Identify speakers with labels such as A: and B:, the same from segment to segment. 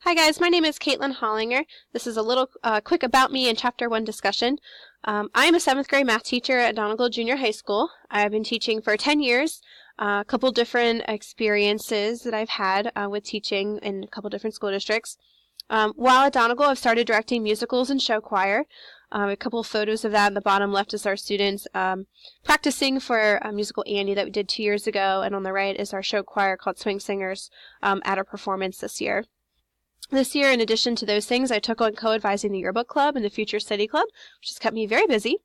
A: Hi guys, my name is Caitlin Hollinger. This is a little quick about me and Chapter 1 discussion. I am a 7th grade math teacher at Donegal Junior High School. I've been teaching for 10 years, a couple different experiences that I've had with teaching in a couple different school districts. While at Donegal, I've started directing musicals and show choir. A couple of photos of that in the bottom left is our students practicing for a musical Annie that we did 2 years ago, and on the right is our show choir called Swing Singers at a performance this year. This year, in addition to those things, I took on co-advising the Yearbook Club and the Future City Club, which has kept me very busy.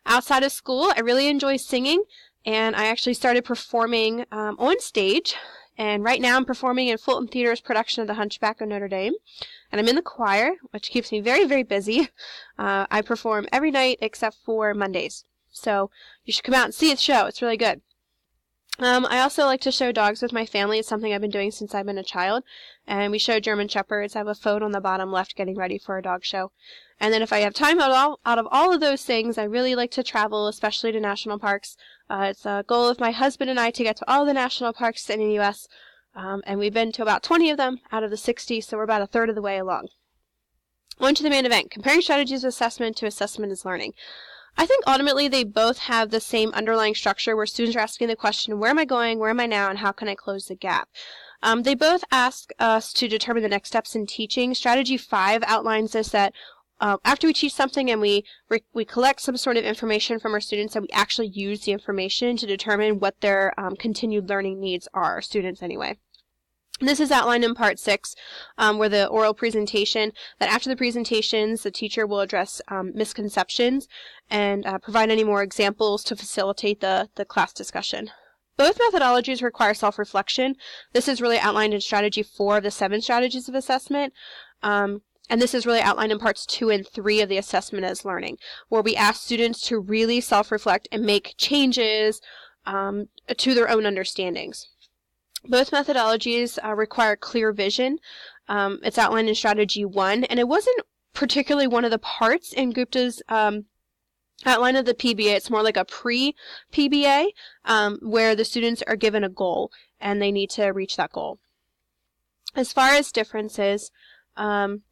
A: Outside of school, I really enjoy singing, and I actually started performing on stage. And right now I'm performing in Fulton Theater's production of The Hunchback of Notre Dame. And I'm in the choir, which keeps me very, very busy. I perform every night except for Mondays. So you should come out and see the show. It's really good. I also like to show dogs with my family. It's something I've been doing since I've been a child. And we show German Shepherds. I have a photo on the bottom left getting ready for a dog show. And then if I have time out of all of those things, I really like to travel, especially to national parks. It's a goal of my husband and I to get to all the national parks in the U.S. And we've been to about 20 of them out of the 60, so we're about a third of the way along. On to the main event, comparing strategies of assessment to assessment as learning. I think ultimately they both have the same underlying structure where students are asking the question, where am I going, where am I now, and how can I close the gap? They both ask us to determine the next steps in teaching. Strategy 5 outlines this, that after we teach something and we collect some sort of information from our students, and we actually use the information to determine what their continued learning needs are, students anyway. This is outlined in part 6, where the oral presentation, that after the presentations, the teacher will address misconceptions and provide any more examples to facilitate the class discussion. Both methodologies require self-reflection. This is really outlined in strategy 4 of the 7 strategies of assessment. And this is really outlined in parts 2 and 3 of the assessment as learning, where we ask students to really self-reflect and make changes to their own understandings. Both methodologies require clear vision. It's outlined in strategy 1, and it wasn't particularly one of the parts in Gupta's outline of the PBA. It's more like a pre-PBA, where the students are given a goal, and they need to reach that goal. As far as differences,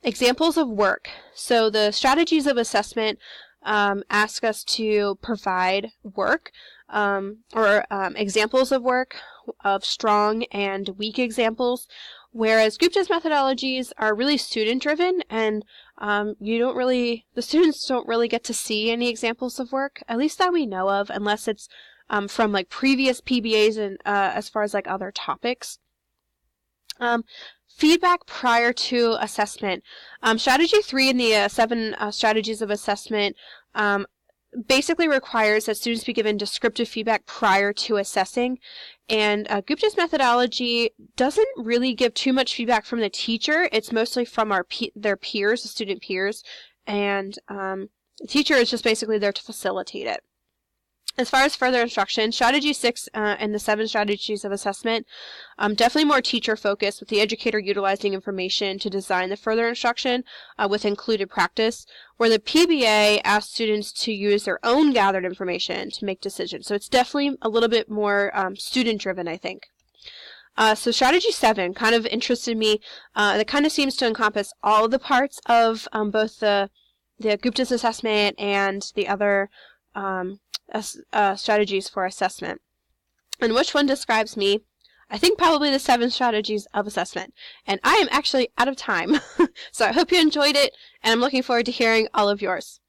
A: examples of work. So the strategies of assessment ask us to provide work, examples of work, of strong and weak examples, whereas Gupta's methodologies are really student-driven, and the students don't really get to see any examples of work, at least that we know of, unless it's from like previous PBAs and as far as like other topics. Feedback prior to assessment. Strategy 3 in the 7 strategies of assessment basically requires that students be given descriptive feedback prior to assessing. And Gupta's methodology doesn't really give too much feedback from the teacher. It's mostly from their peers, the student peers. And the teacher is just basically there to facilitate it. As far as further instruction, strategy 6 and the 7 strategies of assessment, definitely more teacher-focused, with the educator utilizing information to design the further instruction with included practice, where the PBA asks students to use their own gathered information to make decisions. So it's definitely a little bit more student-driven, I think. So strategy 7 kind of interested me. That kind of seems to encompass all of the parts of both the Gupta's assessment and the other strategies for assessment. And which one describes me? I think probably the 7 strategies of assessment. And I am actually out of time. So I hope you enjoyed it, and I'm looking forward to hearing all of yours.